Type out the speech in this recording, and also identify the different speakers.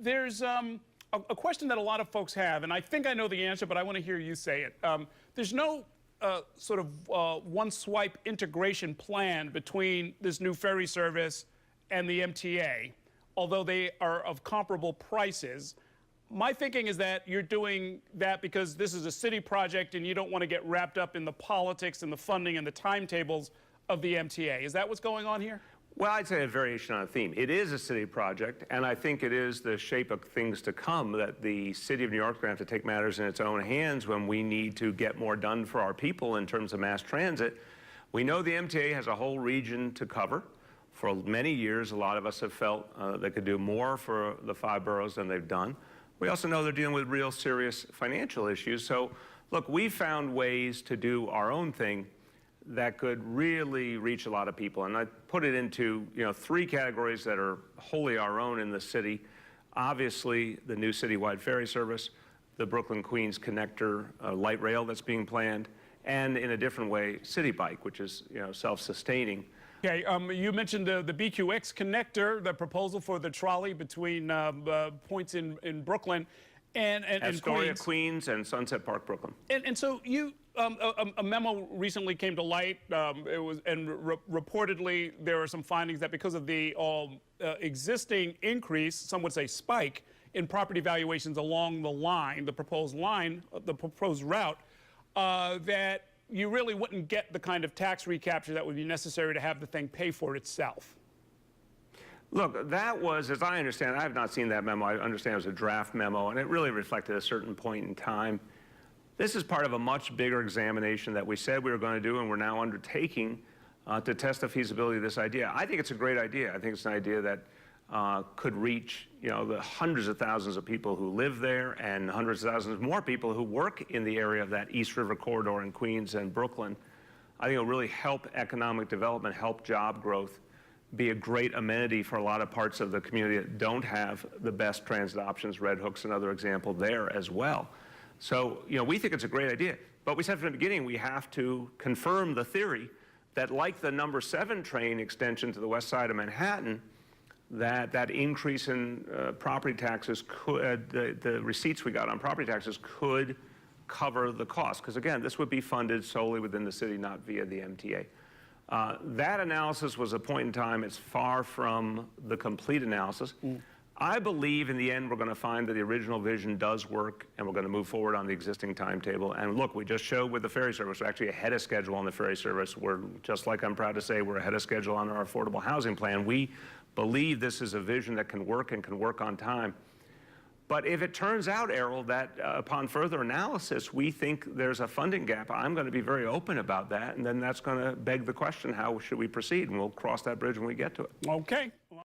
Speaker 1: there's a question that a lot of folks have, and I think I know the answer, but I want to hear you say it. There's no sort of one-swipe integration plan between this new ferry service and the MTA, although they are of comparable prices. My thinking is that you're doing that because this is a city project and you don't want to get wrapped up in the politics and the funding and the timetables of the MTA. Is that what's going on here?
Speaker 2: Well, I'd say a variation on a theme. It is a city project, and I think it is the shape of things to come that the city of New York is going to have to take matters in its own hands when we need to get more done for our people in terms of mass transit. We know the MTA has a whole region to cover. For many years, a lot of us have felt they could do more for the 5 boroughs than they've done. We also know they're dealing with real serious financial issues. So, look, we found ways to do our own thing that could really reach a lot of people. And I put it into 3 categories that are wholly our own in the city. Obviously, the new citywide ferry service, the Brooklyn-Queens connector light rail that's being planned, and in a different way, City Bike, which is self-sustaining.
Speaker 1: Okay, you mentioned the BQX connector, the proposal for the trolley between points in Brooklyn and
Speaker 2: Astoria, Queens, and Sunset Park, Brooklyn.
Speaker 1: And so you, a memo recently came to light. Reportedly there are some findings that because of the existing increase, some would say spike, in property valuations along the line, the proposed route, that you really wouldn't get the kind of tax recapture that would be necessary to have the thing pay for itself.
Speaker 2: Look, that was, as I understand, I have not seen that memo. I understand it was a draft memo, and it really reflected a certain point in time. This is part of a much bigger examination that we said we were going to do, and we're now undertaking to test the feasibility of this idea. I think it's a great idea. I think it's an idea that could reach, the hundreds of thousands of people who live there and hundreds of thousands more people who work in the area of that East River corridor in Queens and Brooklyn. I think it'll really help economic development, help job growth, be a great amenity for a lot of parts of the community that don't have the best transit options. Red Hook's another example there as well. So, we think it's a great idea. But we said from the beginning we have to confirm the theory that, like the number 7 train extension to the west side of Manhattan, that increase in property taxes could, the receipts we got on property taxes could cover the cost. Because again, this would be funded solely within the city, not via the MTA. That analysis was a point in time. It's far from the complete analysis. I believe in the end we're going to find that the original vision does work, and we're going to move forward on the existing timetable. And look, we just showed with the ferry service, we're actually ahead of schedule on the ferry service. We're, just like I'm proud to say, we're ahead of schedule on our affordable housing plan. We believe this is a vision that can work and can work on time. But if it turns out, Errol, that upon further analysis, we think there's a funding gap, I'm going to be very open about that, and then that's going to beg the question, how should we proceed? And we'll cross that bridge when we get to it.
Speaker 1: Okay.